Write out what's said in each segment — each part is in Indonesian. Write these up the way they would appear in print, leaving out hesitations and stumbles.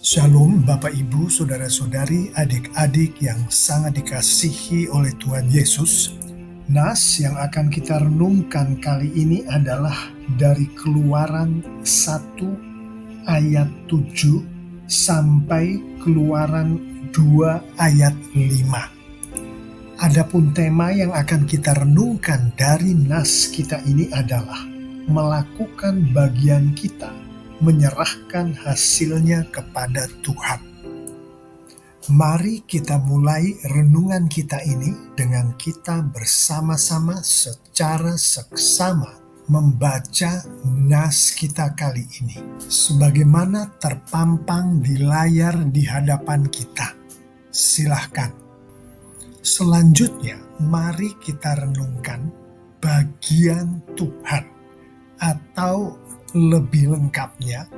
Shalom Bapak Ibu, Saudara-saudari, adik-adik yang sangat dikasihi oleh Tuhan Yesus. Nas yang akan kita renungkan kali ini adalah dari Keluaran 1 ayat 7 sampai Keluaran 2 ayat 5. Adapun tema yang akan kita renungkan dari nas kita ini adalah melakukan bagian kita, menyerahkan hasilnya kepada Tuhan. Mari kita mulai renungan kita ini dengan kita bersama-sama secara seksama membaca nas kita kali ini sebagaimana terpampang di layar di hadapan kita. Silahkan. Selanjutnya, mari kita renungkan bagian Tuhan, atau lebih lengkapnya,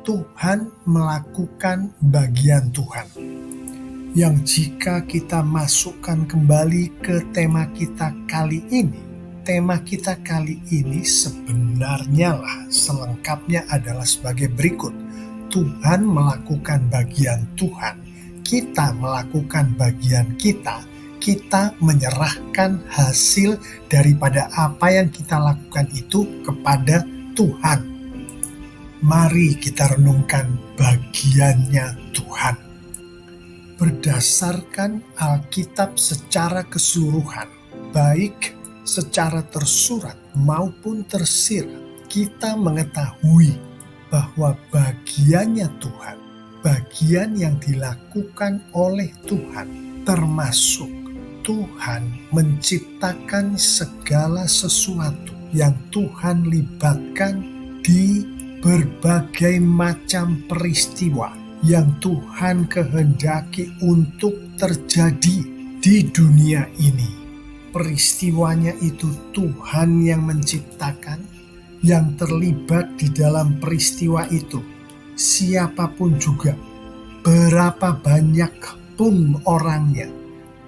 Tuhan melakukan bagian Tuhan. Yang jika kita masukkan kembali ke tema kita kali ini sebenarnya selengkapnya adalah sebagai berikut. Tuhan melakukan bagian Tuhan, kita melakukan bagian kita menyerahkan hasil daripada apa yang kita lakukan itu kepada Tuhan. Mari kita renungkan bagiannya Tuhan. Berdasarkan Alkitab secara keseluruhan, baik secara tersurat maupun tersirat, kita mengetahui bahwa bagiannya Tuhan, bagian yang dilakukan oleh Tuhan, termasuk Tuhan menciptakan segala sesuatu yang Tuhan libatkan di berbagai macam peristiwa yang Tuhan kehendaki untuk terjadi di dunia ini. Peristiwanya itu Tuhan yang menciptakan, yang terlibat di dalam peristiwa itu siapapun juga, berapa banyak pun orangnya,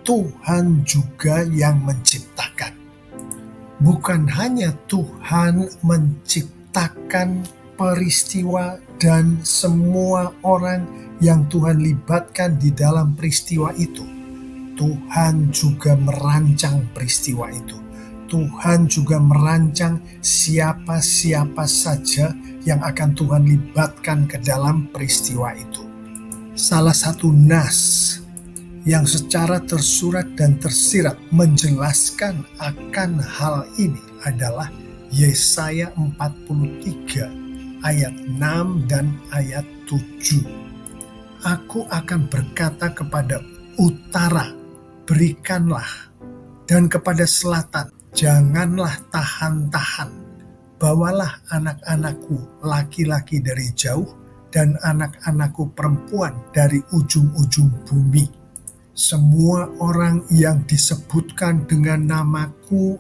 Tuhan juga yang menciptakan. Bukan hanya Tuhan menciptakan peristiwa dan semua orang yang Tuhan libatkan di dalam peristiwa itu, Tuhan juga merancang peristiwa itu. Tuhan juga merancang siapa-siapa saja yang akan Tuhan libatkan ke dalam peristiwa itu. Salah satu nas yang secara tersurat dan tersirat menjelaskan akan hal ini adalah Yesaya 43 ayat 6 dan ayat 7. Aku akan berkata kepada utara, berikanlah, dan kepada selatan, janganlah tahan-tahan. Bawalah anak-anakku laki-laki dari jauh dan anak-anakku perempuan dari ujung-ujung bumi. Semua orang yang disebutkan dengan namaku,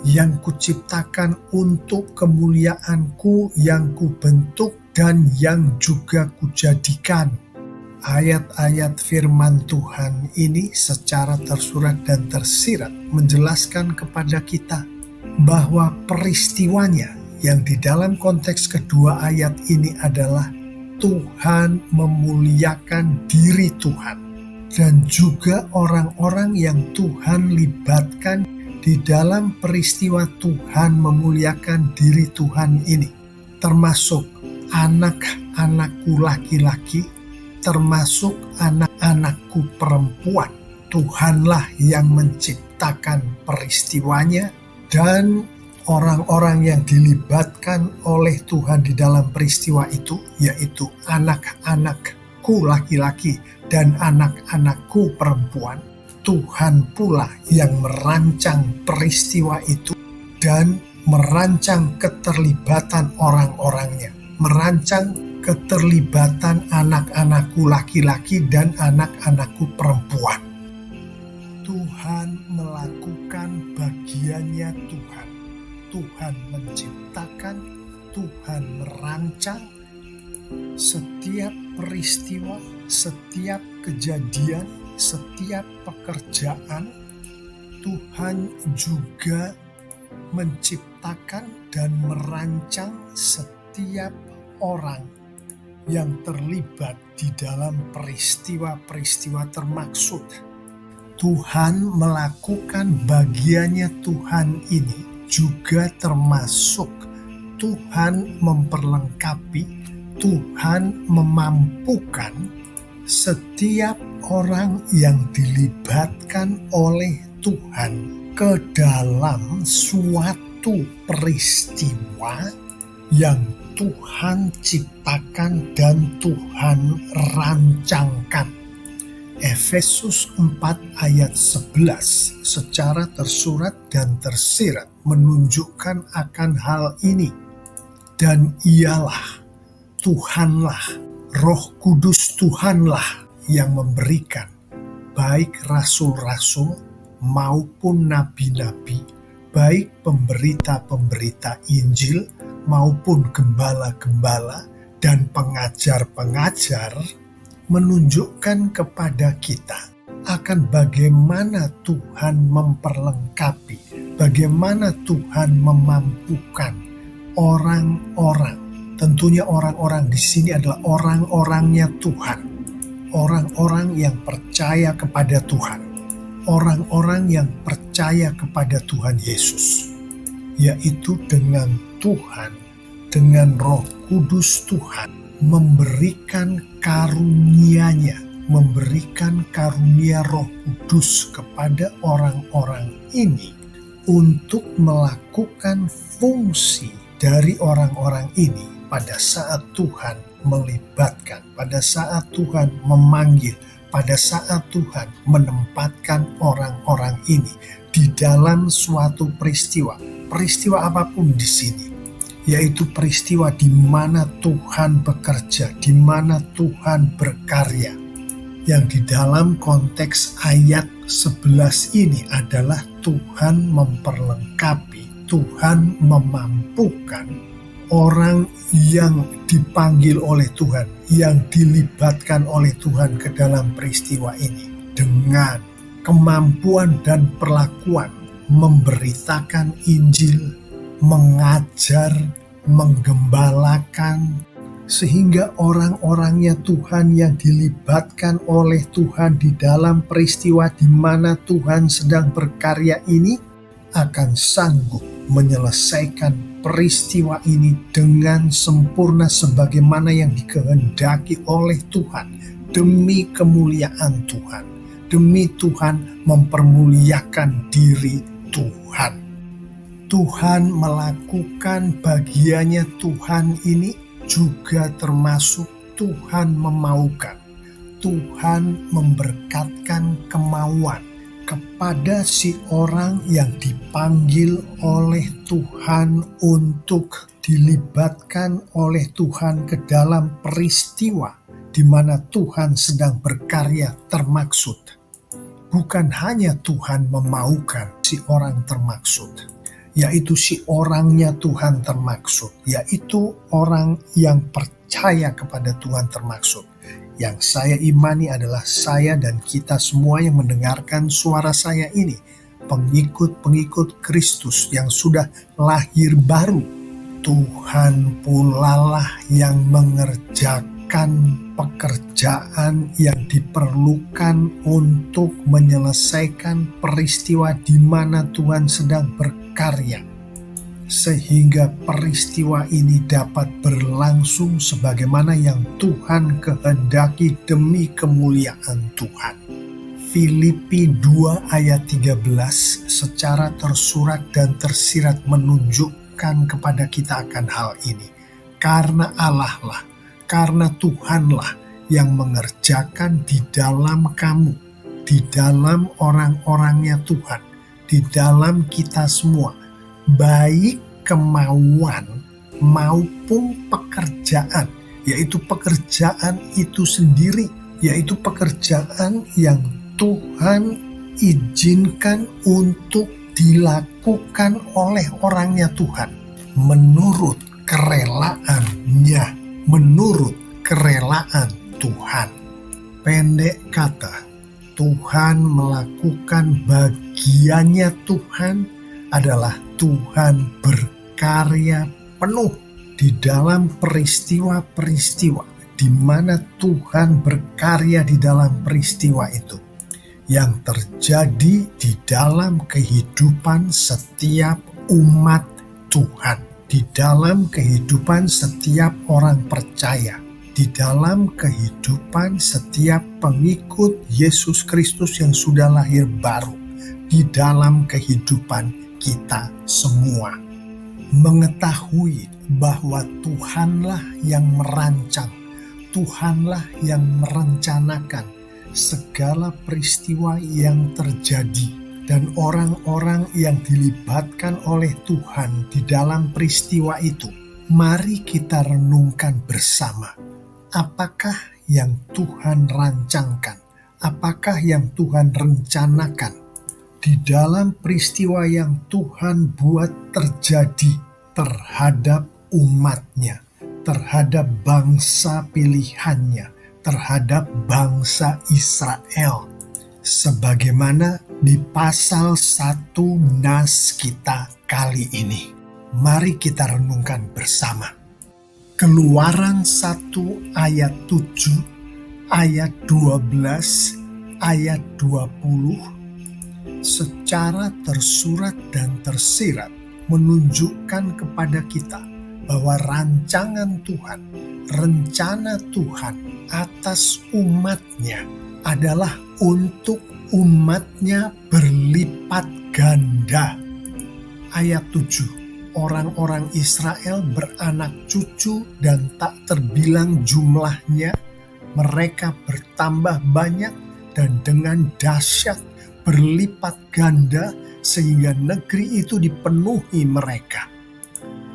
yang kuciptakan untuk kemuliaanku, yang kubentuk dan yang juga kujadikan. Ayat-ayat firman Tuhan ini secara tersurat dan tersirat menjelaskan kepada kita bahwa peristiwanya yang di dalam konteks kedua ayat ini adalah Tuhan memuliakan diri Tuhan. Dan juga orang-orang yang Tuhan libatkan di dalam peristiwa Tuhan memuliakan diri Tuhan ini, termasuk anak-anakku laki-laki, termasuk anak-anakku perempuan. Tuhanlah yang menciptakan peristiwanya, dan orang-orang yang dilibatkan oleh Tuhan di dalam peristiwa itu, yaitu anak-anakku laki-laki dan anak-anakku perempuan. Tuhan pula yang merancang peristiwa itu dan merancang keterlibatan orang-orangnya, merancang keterlibatan anak-anakku laki-laki dan anak-anakku perempuan. Tuhan melakukan bagiannya Tuhan. Tuhan menciptakan, Tuhan merancang setiap peristiwa, setiap kejadian, setiap pekerjaan. Tuhan juga menciptakan dan merancang setiap orang yang terlibat di dalam peristiwa-peristiwa termaksud. Tuhan melakukan bagiannya Tuhan ini juga termasuk Tuhan memperlengkapi, Tuhan memampukan setiap orang yang dilibatkan oleh Tuhan ke dalam suatu peristiwa yang Tuhan ciptakan dan Tuhan rancangkan. Efesus 4 ayat 11 secara tersurat dan tersirat menunjukkan akan hal ini. Dan ialah Tuhanlah, Roh Kudus Tuhanlah yang memberikan, baik rasul-rasul maupun nabi-nabi, baik pemberita-pemberita Injil maupun gembala-gembala dan pengajar-pengajar, menunjukkan kepada kita akan bagaimana Tuhan memperlengkapi, bagaimana Tuhan memampukan orang-orang. Tentunya orang-orang di sini adalah orang-orangnya Tuhan, orang-orang yang percaya kepada Tuhan, orang-orang yang percaya kepada Tuhan Yesus, yaitu dengan Tuhan, dengan Roh Kudus Tuhan memberikan karunia-Nya, memberikan karunia Roh Kudus kepada orang-orang ini untuk melakukan fungsi dari orang-orang ini pada saat Tuhan melibatkan, pada saat Tuhan memanggil, pada saat Tuhan menempatkan orang-orang ini di dalam suatu peristiwa apapun di sini, yaitu peristiwa di mana Tuhan bekerja, di mana Tuhan berkarya. Yang di dalam konteks ayat 11 ini adalah Tuhan memperlengkapi, Tuhan memampukan orang yang dipanggil oleh Tuhan, yang dilibatkan oleh Tuhan ke dalam peristiwa ini dengan kemampuan dan perlakuan memberitakan Injil, mengajar, menggembalakan, sehingga orang-orangnya Tuhan yang dilibatkan oleh Tuhan di dalam peristiwa di mana Tuhan sedang berkarya ini akan sanggup menyelesaikan peristiwa ini dengan sempurna sebagaimana yang dikehendaki oleh Tuhan, demi kemuliaan Tuhan, demi Tuhan mempermuliakan diri Tuhan. Tuhan melakukan bagiannya Tuhan ini juga termasuk Tuhan memaukan, Tuhan memberkatkan kemauan kepada si orang yang dipanggil oleh Tuhan untuk dilibatkan oleh Tuhan ke dalam peristiwa di mana Tuhan sedang berkarya termaksud. Bukan hanya Tuhan memaukan si orang termaksud, yaitu si orangnya Tuhan termaksud, yaitu orang yang percaya kepada Tuhan termaksud. Yang saya imani adalah saya dan kita semua yang mendengarkan suara saya ini, pengikut-pengikut Kristus yang sudah lahir baru. Tuhan pulalah yang mengerjakan pekerjaan yang diperlukan untuk menyelesaikan peristiwa di mana Tuhan sedang berkarya, sehingga peristiwa ini dapat berlangsung sebagaimana yang Tuhan kehendaki demi kemuliaan Tuhan. Filipi 2 ayat 13 secara tersurat dan tersirat menunjukkan kepada kita akan hal ini. Karena Allah lah, karena Tuhanlah yang mengerjakan di dalam kamu, di dalam orang-orangnya Tuhan, di dalam kita semua, baik kemauan maupun pekerjaan, yaitu pekerjaan itu sendiri, yaitu pekerjaan yang Tuhan izinkan untuk dilakukan oleh orangnya Tuhan menurut kerelaannya, menurut kerelaan Tuhan. Pendek kata, Tuhan melakukan bagiannya Tuhan adalah Tuhan berkarya penuh di dalam peristiwa-peristiwa, di mana Tuhan berkarya di dalam peristiwa itu, yang terjadi di dalam kehidupan setiap umat Tuhan, di dalam kehidupan setiap orang percaya, di dalam kehidupan setiap pengikut Yesus Kristus yang sudah lahir baru, di dalam kehidupan kita semua. Mengetahui bahwa Tuhanlah yang merancang, Tuhanlah yang merencanakan segala peristiwa yang terjadi, dan orang-orang yang dilibatkan oleh Tuhan di dalam peristiwa itu. Mari kita renungkan bersama, apakah yang Tuhan rancangkan, apakah yang Tuhan rencanakan di dalam peristiwa yang Tuhan buat terjadi terhadap umatnya, terhadap bangsa pilihannya, terhadap bangsa Israel. Sebagaimana di pasal 1 nas kita kali ini. Mari kita renungkan bersama. Keluaran 1 ayat 7, ayat 12, ayat 20, secara tersurat dan tersirat menunjukkan kepada kita bahwa rancangan Tuhan, rencana Tuhan atas umatnya adalah untuk umatnya berlipat ganda. Ayat 7, orang-orang Israel beranak cucu dan tak terbilang jumlahnya, mereka bertambah banyak dan dengan dahsyat berlipat ganda sehingga negeri itu dipenuhi mereka.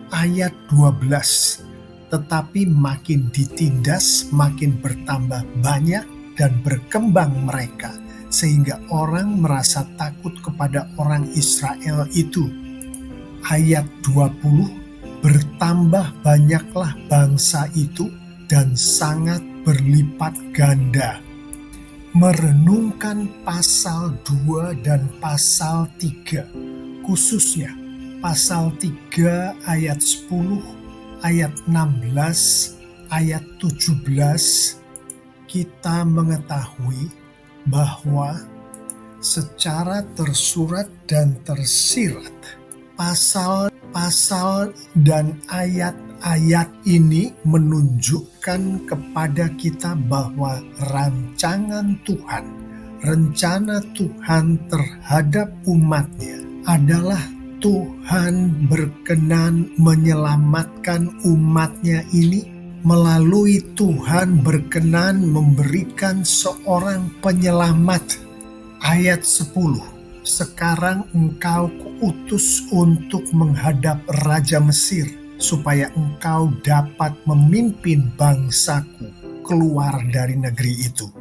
Ayat 12, tetapi makin ditindas, makin bertambah banyak dan berkembang mereka, sehingga orang merasa takut kepada orang Israel itu. Ayat 20, bertambah banyaklah bangsa itu dan sangat berlipat ganda. Merenungkan pasal 2 dan pasal 3, khususnya pasal 3 ayat 10, ayat 16, ayat 17, kita mengetahui bahwa secara tersurat dan tersirat pasal-pasal dan ayat-ayat ini menunjukkan kepada kita bahwa rancangan Tuhan, rencana Tuhan terhadap umatnya adalah Tuhan berkenan menyelamatkan umatnya ini melalui Tuhan berkenan memberikan seorang penyelamat. Ayat 10, sekarang engkau kuutus untuk menghadap Raja Mesir, supaya engkau dapat memimpin bangsaku keluar dari negeri itu.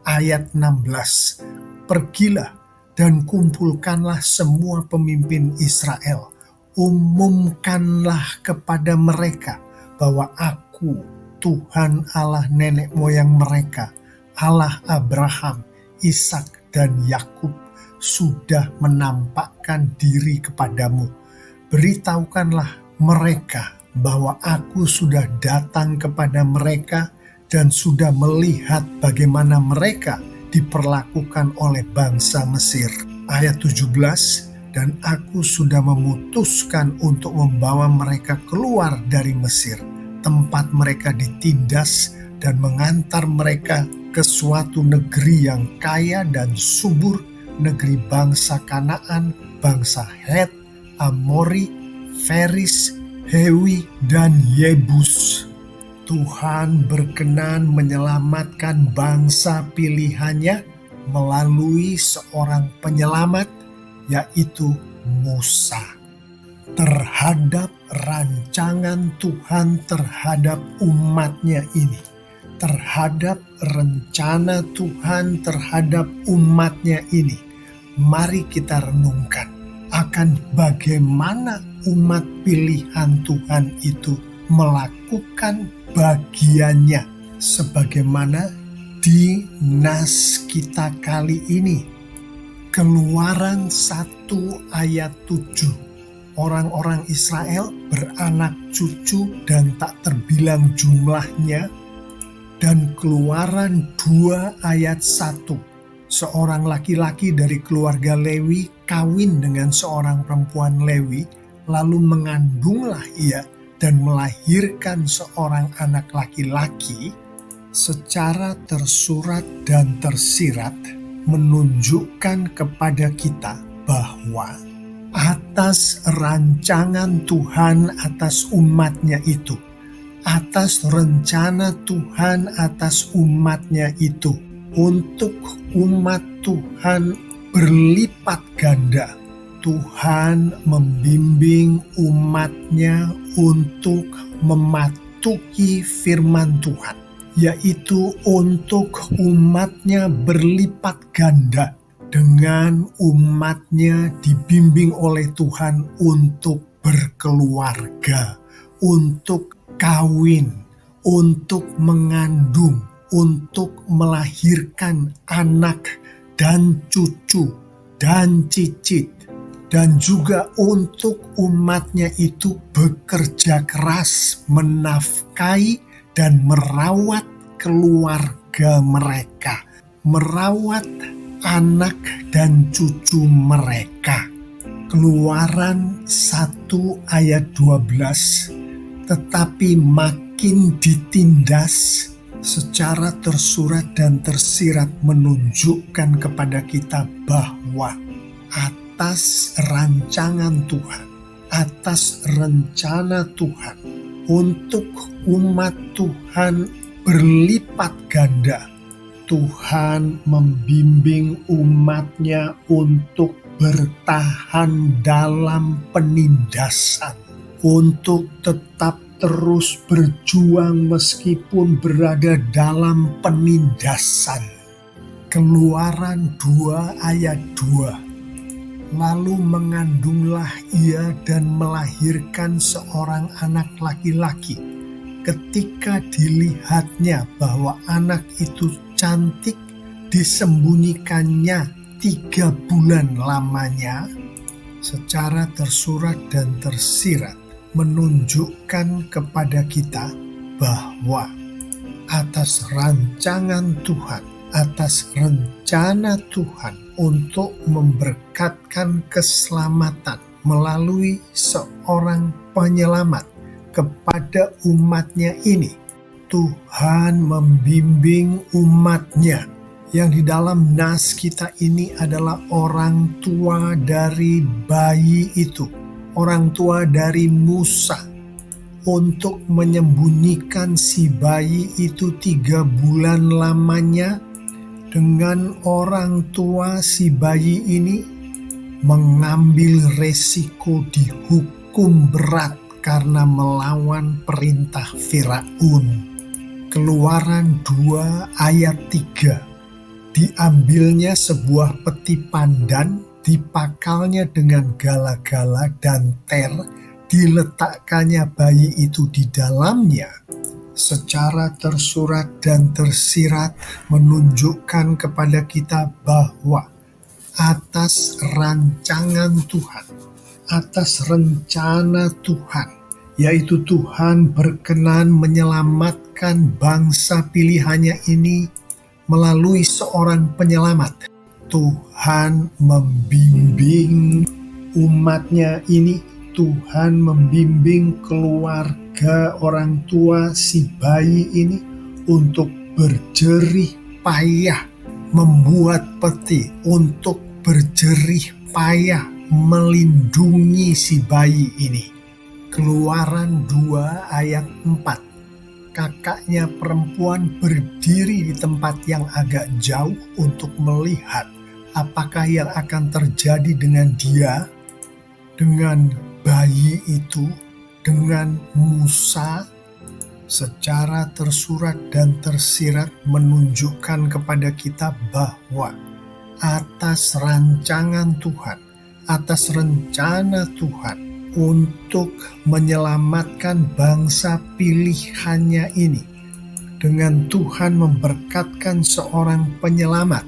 Ayat 16, pergilah dan kumpulkanlah semua pemimpin Israel, umumkanlah kepada mereka bahwa Aku, Tuhan Allah nenek moyang mereka, Allah Abraham, Ishak dan Yakub, sudah menampakkan diri kepadamu. Beritahukanlah mereka bahwa Aku sudah datang kepada mereka dan sudah melihat bagaimana mereka diperlakukan oleh bangsa Mesir. Ayat 17, dan Aku sudah memutuskan untuk membawa mereka keluar dari Mesir, tempat mereka ditindas, dan mengantar mereka ke suatu negeri yang kaya dan subur, negeri bangsa Kanaan, bangsa Het, Amori, Feris, Hewi, dan Yebus. Tuhan berkenan menyelamatkan bangsa pilihannya melalui seorang penyelamat, yaitu Musa. Terhadap rancangan Tuhan terhadap umatnya ini, terhadap rencana Tuhan terhadap umatnya ini, mari kita renungkan akan bagaimana umat pilihan Tuhan itu melakukan bagiannya sebagaimana di nas kita kali ini. Keluaran 1 ayat 7, orang-orang Israel beranak cucu dan tak terbilang jumlahnya, Dan Keluaran 2 ayat 1. Seorang laki-laki dari keluarga Lewi kawin dengan seorang perempuan Lewi, lalu mengandunglah ia dan melahirkan seorang anak laki-laki. Secara tersurat dan tersirat menunjukkan kepada kita bahwa atas rancangan Tuhan atas umatnya itu, atas rencana Tuhan atas umatnya itu, untuk umat Tuhan berlipat ganda, Tuhan membimbing umatnya untuk mematuhi firman Tuhan, yaitu untuk umatnya berlipat ganda, dengan umatnya dibimbing oleh Tuhan untuk berkeluarga, untuk kawin, untuk mengandung, untuk melahirkan anak dan cucu dan cicit, dan juga untuk umatnya itu bekerja keras menafkahi dan merawat keluarga mereka, merawat anak dan cucu mereka. Keluaran 1 ayat 12. Tetapi makin ditindas secara tersurat dan tersirat menunjukkan kepada kita bahwa atas rancangan Tuhan, atas rencana Tuhan untuk umat Tuhan berlipat ganda, Tuhan membimbing umatnya untuk bertahan dalam penindasan, untuk tetap terus berjuang meskipun berada dalam penindasan. Keluaran 2 ayat 2. Lalu mengandunglah ia dan melahirkan seorang anak laki-laki. Ketika dilihatnya bahwa anak itu cantik, disembunyikannya 3 bulan lamanya. Secara tersurat dan tersirat menunjukkan kepada kita bahwa atas rancangan Tuhan, atas rencana Tuhan untuk memberkatkan keselamatan melalui seorang penyelamat kepada umatnya ini, Tuhan membimbing umatnya, yang di dalam nas kita ini adalah orang tua dari bayi itu, orang tua dari Musa, untuk menyembunyikan si bayi itu 3 bulan lamanya. Dengan orang tua si bayi ini mengambil resiko dihukum berat karena melawan perintah Firaun. Keluaran 2 ayat 3. Diambilnya sebuah peti pandan, dipakalnya dengan gala-gala dan ter, diletakkannya bayi itu di dalamnya. Secara tersurat dan tersirat menunjukkan kepada kita bahwa atas rancangan Tuhan, atas rencana Tuhan, yaitu Tuhan berkenan menyelamatkan bangsa pilihannya ini melalui seorang penyelamat. Tuhan membimbing umatnya ini, Tuhan membimbing keluarga orang tua si bayi ini untuk berjerih payah membuat peti, untuk berjerih payah melindungi si bayi ini. Keluaran 2 ayat 4. Kakaknya perempuan berdiri di tempat yang agak jauh untuk melihat apakah yang akan terjadi dengan dia, dengan bayi itu, dengan Musa. Secara tersurat dan tersirat menunjukkan kepada kita bahwa atas rancangan Tuhan, atas rencana Tuhan untuk menyelamatkan bangsa pilihannya ini, dengan Tuhan memberkatkan seorang penyelamat,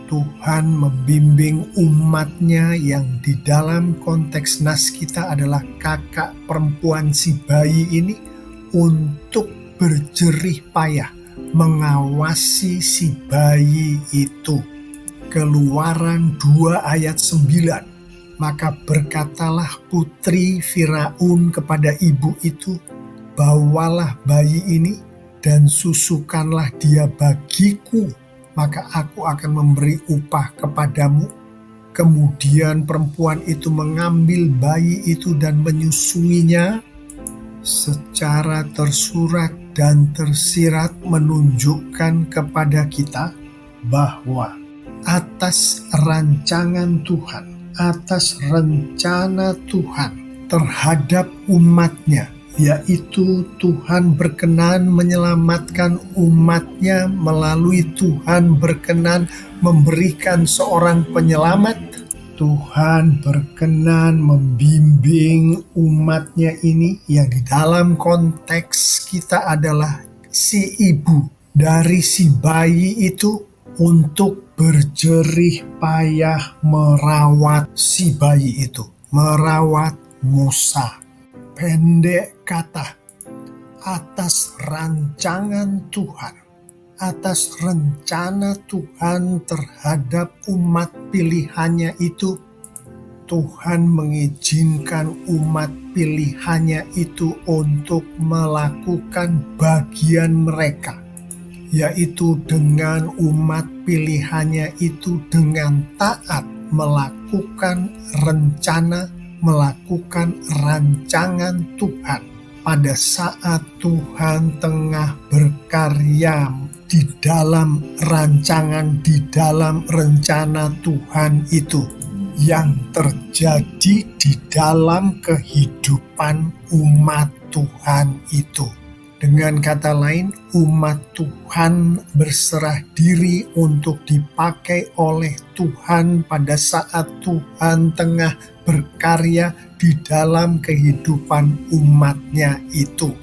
Tuhan membimbing umatnya yang di dalam konteks nas kita adalah kakak perempuan si bayi ini untuk berjerih payah, mengawasi si bayi itu. Keluaran 2 ayat 9. Maka berkatalah putri Firaun kepada ibu itu, bawalah bayi ini dan susukanlah dia bagiku, maka aku akan memberi upah kepadamu. Kemudian perempuan itu mengambil bayi itu dan menyusuinya. Secara tersurat dan tersirat menunjukkan kepada kita bahwa atas rancangan Tuhan, atas rencana Tuhan terhadap umatnya, yaitu Tuhan berkenan menyelamatkan umatnya melalui Tuhan berkenan memberikan seorang penyelamat. Tuhan berkenan membimbing umatnya ini yang di dalam konteks kita adalah si ibu dari si bayi itu untuk berjerih payah merawat si bayi itu, merawat Musa. Pendek kata, atas rancangan Tuhan, atas rencana Tuhan terhadap umat pilihannya itu, Tuhan mengizinkan umat pilihannya itu untuk melakukan bagian mereka, yaitu dengan umat pilihannya itu dengan taat melakukan rencana, melakukan rancangan Tuhan pada saat Tuhan tengah berkarya di dalam rancangan, di dalam rencana Tuhan itu yang terjadi di dalam kehidupan umat Tuhan itu. Dengan kata lain, umat Tuhan berserah diri untuk dipakai oleh Tuhan pada saat Tuhan tengah berkarya di dalam kehidupan umatnya itu.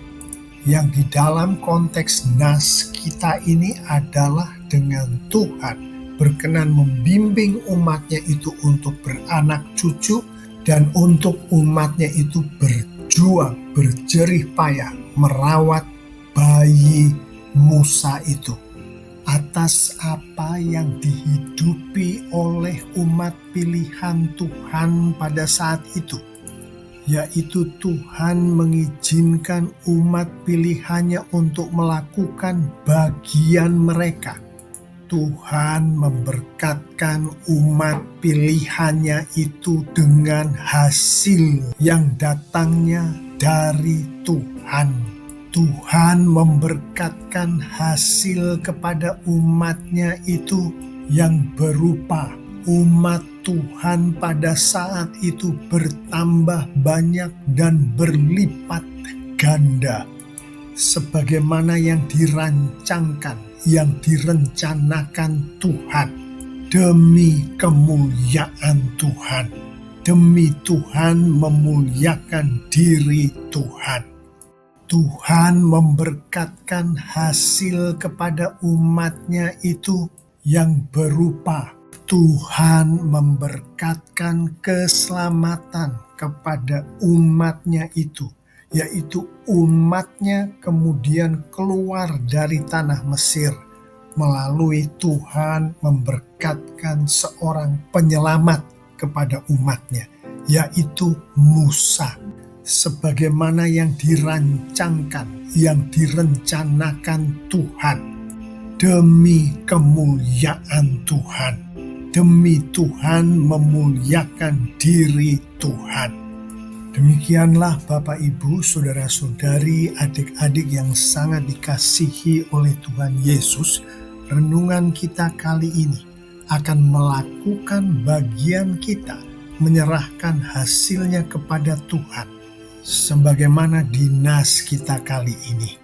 Yang di dalam konteks nas kita ini adalah dengan Tuhan berkenan membimbing umatnya itu untuk beranak cucu dan untuk umatnya itu berjuang, berjerih payah merawat bayi Musa itu. Atas apa yang dihidupi oleh umat pilihan Tuhan pada saat itu, yaitu Tuhan mengizinkan umat pilihannya untuk melakukan bagian mereka. Tuhan memberkatkan umat pilihannya itu dengan hasil yang datangnya dari Tuhan. Tuhan memberkatkan hasil kepada umatnya itu yang berupa umat Tuhan pada saat itu bertambah banyak dan berlipat ganda, sebagaimana yang dirancangkan, yang direncanakan Tuhan, demi kemuliaan Tuhan, demi Tuhan memuliakan diri Tuhan. Tuhan memberkatkan hasil kepada umatnya itu yang berupa Tuhan memberkatkan keselamatan kepada umatnya itu, yaitu umatnya kemudian keluar dari tanah Mesir melalui Tuhan memberkatkan seorang penyelamat kepada umatnya, yaitu Musa. Sebagaimana yang dirancangkan, yang direncanakan Tuhan, demi kemuliaan Tuhan, demi Tuhan memuliakan diri Tuhan. Demikianlah Bapak Ibu, Saudara-saudari, adik-adik yang sangat dikasihi oleh Tuhan Yesus, renungan kita kali ini akan melakukan bagian kita, menyerahkan hasilnya kepada Tuhan, sebagaimana di nas kita kali ini.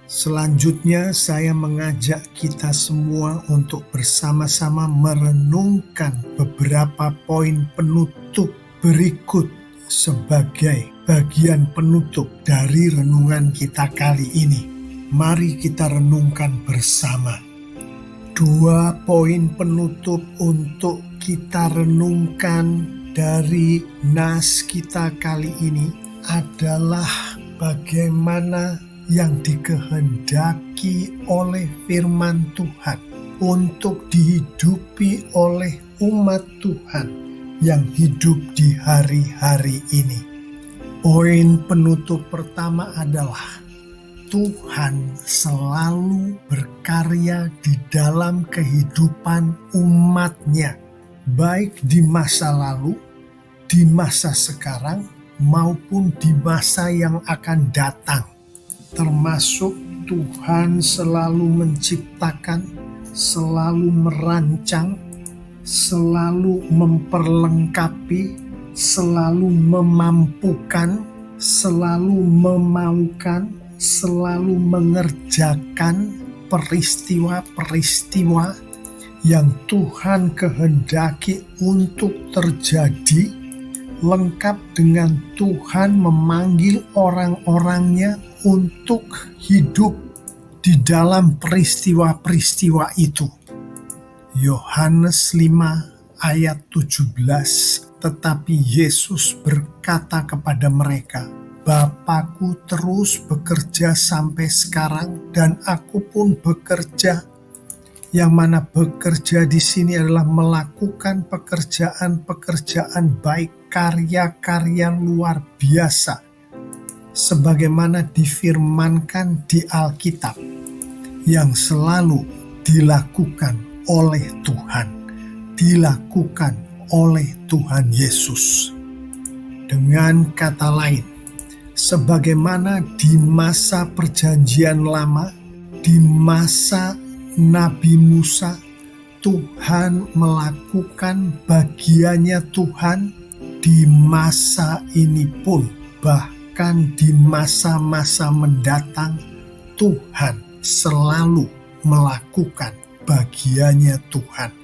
Selanjutnya saya mengajak kita semua untuk bersama-sama merenungkan beberapa poin penutup berikut sebagai bagian penutup dari renungan kita kali ini. Mari kita renungkan bersama. 2 poin penutup untuk kita renungkan dari nas kita kali ini adalah bagaimana yang dikehendaki dikehendaki oleh firman Tuhan, untuk dihidupi oleh umat Tuhan yang hidup di hari-hari ini. Poin penutup pertama adalah Tuhan selalu berkarya di dalam kehidupan umat-Nya, baik di masa lalu, di masa sekarang, maupun di masa yang akan datang. Termasuk Tuhan selalu menciptakan, selalu merancang, selalu memperlengkapi, selalu memampukan, selalu memaukan, selalu mengerjakan peristiwa-peristiwa yang Tuhan kehendaki untuk terjadi, lengkap dengan Tuhan memanggil orang-orangnya untuk hidup di dalam peristiwa-peristiwa itu. Yohanes 5 ayat 17, tetapi Yesus berkata kepada mereka, Bapa-Ku terus bekerja sampai sekarang dan aku pun bekerja. Yang mana bekerja di sini adalah melakukan pekerjaan-pekerjaan baik, karya-karya luar biasa, sebagaimana difirmankan di Alkitab, yang selalu dilakukan oleh Tuhan, dilakukan oleh Tuhan Yesus. Dengan kata lain, sebagaimana di masa Perjanjian Lama, di masa Nabi Musa, Tuhan melakukan bagiannya Tuhan di masa ini pun, bahkan di masa-masa mendatang, Tuhan selalu melakukan bagiannya Tuhan.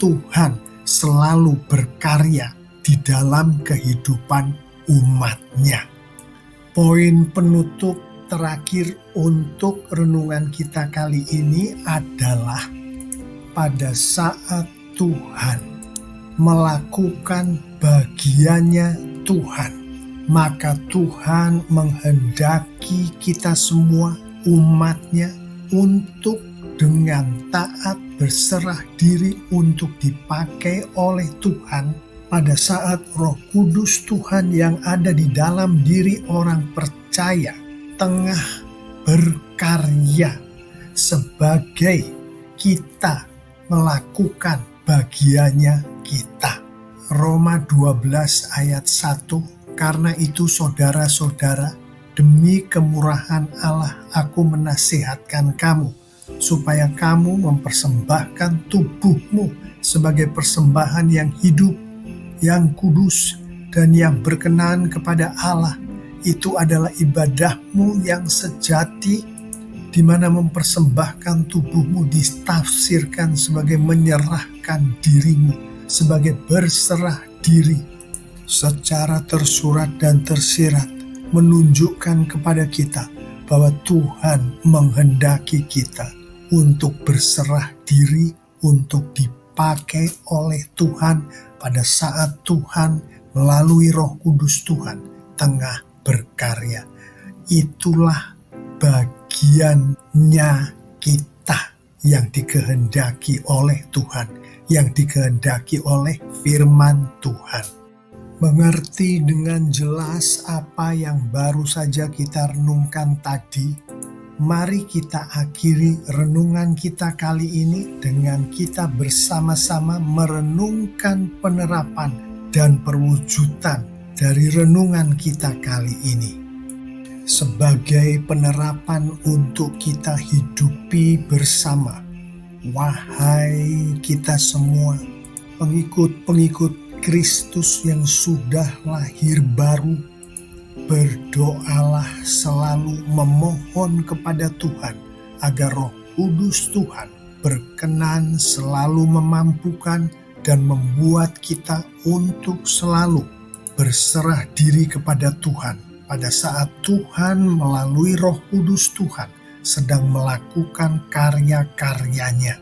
Tuhan selalu berkarya di dalam kehidupan umat-Nya. Poin penutup terakhir untuk renungan kita kali ini adalah pada saat Tuhan melakukan bagiannya Tuhan, maka Tuhan menghendaki kita semua umat-Nya untuk dengan taat berserah diri untuk dipakai oleh Tuhan pada saat Roh Kudus Tuhan yang ada di dalam diri orang percaya tengah berkarya sebagai kita melakukan bagiannya kita. Roma 12 ayat 1, karena itu saudara-saudara, demi kemurahan Allah aku menasihatkan kamu, supaya kamu mempersembahkan tubuhmu sebagai persembahan yang hidup, yang kudus, dan yang berkenan kepada Allah. Itu adalah ibadahmu yang sejati, di mana mempersembahkan tubuhmu ditafsirkan sebagai menyerahkan dirimu, sebagai berserah diri, secara tersurat dan tersirat, menunjukkan kepada kita bahwa Tuhan menghendaki kita untuk berserah diri, untuk dipakai oleh Tuhan pada saat Tuhan melalui Roh Kudus Tuhan tengah berkarya. Itulah bagiannya kita yang dikehendaki oleh Tuhan, yang dikehendaki oleh firman Tuhan. Mengerti dengan jelas apa yang baru saja kita renungkan tadi, mari kita akhiri renungan kita kali ini dengan kita bersama-sama merenungkan penerapan dan perwujudan dari renungan kita kali ini. Sebagai penerapan untuk kita hidupi bersama, wahai kita semua, pengikut-pengikut Kristus yang sudah lahir baru, berdoalah selalu memohon kepada Tuhan agar Roh Kudus Tuhan berkenan selalu memampukan dan membuat kita untuk selalu berserah diri kepada Tuhan pada saat Tuhan melalui Roh Kudus Tuhan sedang melakukan karya-karyanya,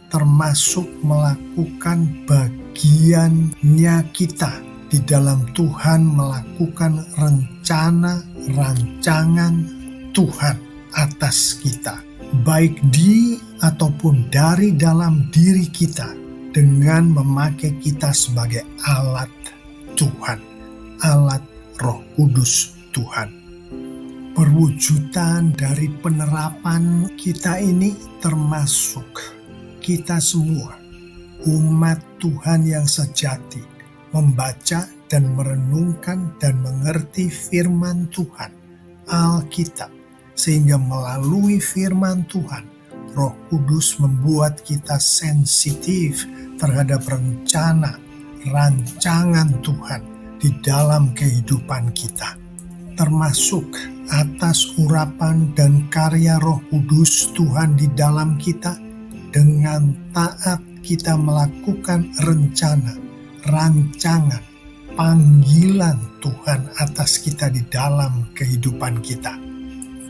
termasuk melakukan bagiannya kita di dalam Tuhan melakukan rencana, rancangan Tuhan atas kita. baik di ataupun dari dalam diri kita, dengan memakai kita sebagai alat Tuhan, alat Roh Kudus Tuhan. Perwujudan dari penerapan kita ini termasuk kita semua, umat Tuhan yang sejati, membaca dan merenungkan dan mengerti firman Tuhan, Alkitab, sehingga melalui firman Tuhan, Roh Kudus membuat kita sensitif terhadap rencana, rancangan Tuhan di dalam kehidupan kita, termasuk atas urapan dan karya Roh Kudus Tuhan di dalam kita. Dengan taat kita melakukan rencana, rancangan, panggilan Tuhan atas kita di dalam kehidupan kita,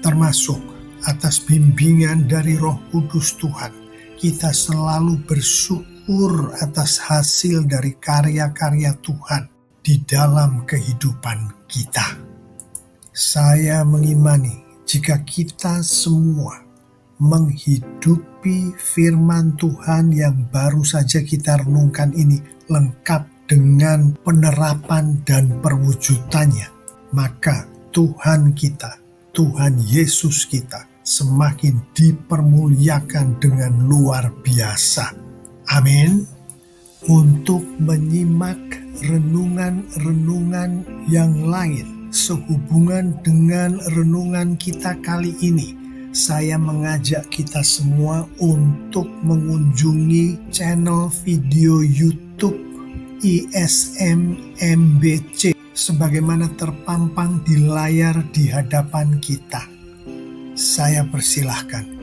termasuk atas bimbingan dari Roh Kudus Tuhan. Kita selalu bersyukur atas hasil dari karya-karya Tuhan di dalam kehidupan kita. Saya mengimani jika kita semua menghidupi firman Tuhan yang baru saja kita renungkan ini lengkap dengan penerapan dan perwujudannya, maka Tuhan kita, Tuhan Yesus kita, semakin dipermuliakan dengan luar biasa. Amin. Untuk menyimak renungan-renungan yang lain sehubungan dengan renungan kita kali ini, saya mengajak kita semua untuk mengunjungi channel video YouTube ISM MBC sebagaimana terpampang di layar di hadapan kita. Saya persilahkan